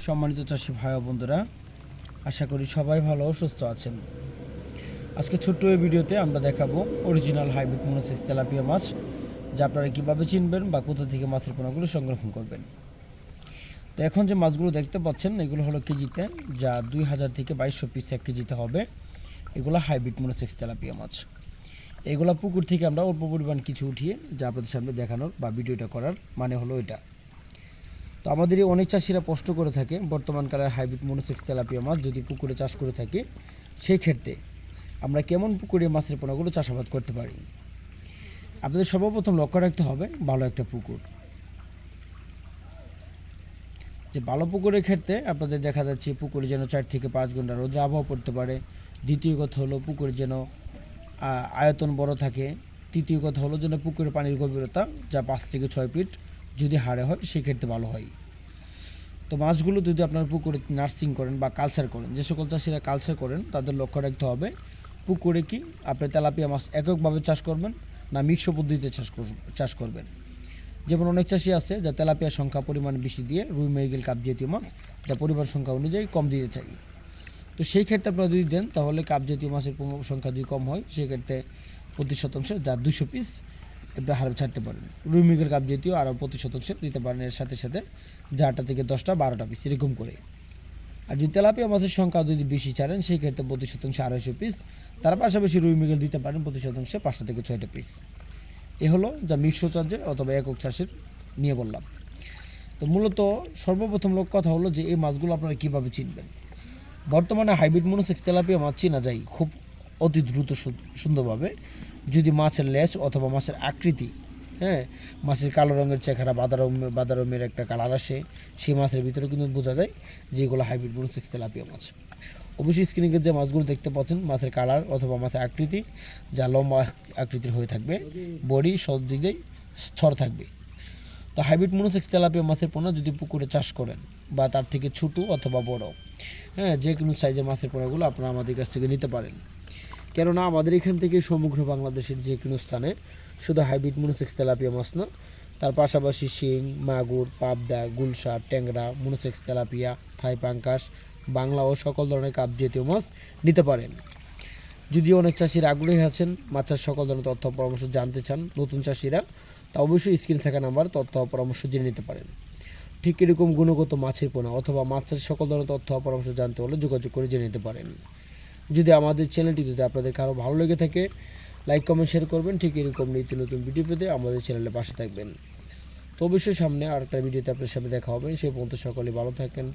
সম্মানিত চাষি ভাই ও বন্ধুরা, আশা করি সবাই ভালো ও সুস্থ আছেন। আজকে ছোট্ট এই ভিডিওতে আমরা দেখাবো অরিজিনাল হাইব্রিড মনোসেক্স তেলাপিয়া মাছ, যা আপনারা কীভাবে চিনবেন বা কোথা থেকে মাছের পোনাগুলো সংরক্ষণ করবেন। তো এখন যে মাছগুলো দেখতে পাচ্ছেন এগুলো হলো কেজিতে, যা 2000 থেকে 2200 পিস 1 কেজিতে হবে। এগুলো হাইব্রিড মনোসেক্স তেলাপিয়া মাছ। এগুলো পুকুর থেকে আমরা অল্প পরিমাণ কিছু উঠিয়ে যা আপনাদের সামনে দেখানোর বা ভিডিওটা করার মানে হলো এটা। তো আমাদের অনেক চাষিরা প্রশ্ন করে থাকে, বর্তমানকালের হাইব্রিড মনোসেক্স তেলাপিয়া মাছ যদি পুকুরে চাষ করে থাকি, সেই ক্ষেত্রে আমরা কেমন পুকুরে মাছের পোনাগুলো চাষাবাদ করতে পারি। আপনাদের সর্বপ্রথম লক্ষ্য রাখতে হবে ভালো একটা পুকুর। যে ভালো পুকুরের ক্ষেত্রে আপনাদের দেখা যাচ্ছে পুকুরে যেন 4 থেকে 5 ঘন্টা রোদের আবহাওয়া পড়তে পারে। দ্বিতীয় কথা হলো পুকুরে যেন আয়তন বড় থাকে। তৃতীয় কথা হলো যেন পুকুরের পানির গভীরতা যা 5 থেকে 6 ফিট যদি হাড়ে হয় সেক্ষেত্রে ভালো হয়। তো মাছগুলো যদি আপনারা পুকুরে নার্সিং করেন বা কালচার করেন, যে সকল চাষিরা কালচার করেন তাদের লক্ষ্য রাখতে হবে পুকুরে কি আপনি তেলাপিয়া মাছ এককভাবে চাষ করবেন না মিক্স পদ্ধতিতে চাষ করবেন। যেমন অনেক চাষি আছে যা তেলাপিয়ার সংখ্যা পরিমাণ বেশি দিয়ে রুই মৃগেল কাপ জাতীয় মাছ যা পরিমাণ সংখ্যা অনুযায়ী কম দিতে চাই। তো সেই ক্ষেত্রে আপনারা যদি দেন তাহলে কাপ জাতীয় মাছের সংখ্যা যদি কম হয় সেক্ষেত্রে প্রতি শতাংশে যা 200 পিস এটা হারে ছাড়তে পারেন। রুই মৃগেল কাপ জাতীয় আরও প্রতি শতাংশে দিতে পারেন, এর সাথে সাথে 4টা থেকে 10টা 12টা পিস এরকম করে। আর যদি তেলাপিয়া মাছের সংখ্যা যদি বেশি ছাড়েন সেই ক্ষেত্রে প্রতি শতাংশে 250 পিস, তার পাশাপাশি রুই মৃগেল দিতে পারেন প্রতি শতাংশে 5টা থেকে 6টা পিস। এ হলো যা মিশ্র চাষে অথবা একক চাষের নিয়ে বললাম। তো মূলত সর্বপ্রথম কথা হলো যে এই মাছগুলো আপনারা কীভাবে চিনবেন। বর্তমানে হাইব্রিড মনোসেক্স তেলাপিয়া মাছ চেনা যায় খুব অতি দ্রুত সুন্দরভাবে যদি মাছের লেজ অথবা মাছের আকৃতি, মাছের কালো রঙের চেহারা বাদারমের একটা কালার আসে, সেই মাছের ভিতরে কিন্তু বোঝা যায় যে এগুলো হাইব্রিড মনোসেক্স তেলাপিয়া মাছ। অবশ্যই স্ক্রিনে যে মাছগুলো দেখতে পাচ্ছেন মাছের কালার অথবা মাছের আকৃতি যা লম্বা আকৃতির হয়ে থাকবে, বডি সব দিক দিয়ে স্থর থাকবে। তো হাইব্রিড মনোসেক্স তেলাপিয়া মাছের পোনা যদি পুকুরে চাষ করেন বা তার থেকে ছোটো অথবা বড়, যে কোনো সাইজের মাছের পোনাগুলো আপনারা আমাদের কাছ থেকে নিতে পারেন। কেননা আমাদের এখান থেকে সমগ্র বাংলাদেশের যে কোনো স্থানে শুধু হাইব্রিড মনোসেক্স তেলাপিয়া মাছ না, তার পাশাপাশি শিং, মাগুর, পাবদা, গুলশা, ট্যাংরা, মনোসেক্স তেলাপিয়া, থাই পাঙ্কাস, বাংলা ও সকল ধরনের কাপ জাতীয় মাছ নিতে পারেন। যদিও অনেক চাষিরা আগ্রহী আছেন মাছের সকল ধরনের তথ্য পরামর্শ জানতে চান, নতুন চাষিরা তা অবশ্যই স্ক্রিনে থাকা নাম্বার তথ্য পরামর্শ জেনে নিতে পারেন। ঠিক এরকম গুণগত মাছের পোনা অথবা মাছের সকল ধরনের তথ্য পরামর্শ জানতে হলে যোগাযোগ করে জেনে নিতে পারেন। যদি আমাদের চ্যানেলটি যদি আপনাদের কারো ভালো লেগে থাকে লাইক কমেন্ট শেয়ার করবেন। ঠিক এরকম নিত্য নতুন ভিডিও পেতে আমাদের চ্যানেলের পাশে থাকবেন। তো অবশ্যই সামনে আরেকটা ভিডিওতে আপনার সাথে দেখা হবে। সেই পর্যন্ত সকলে ভালো থাকেন।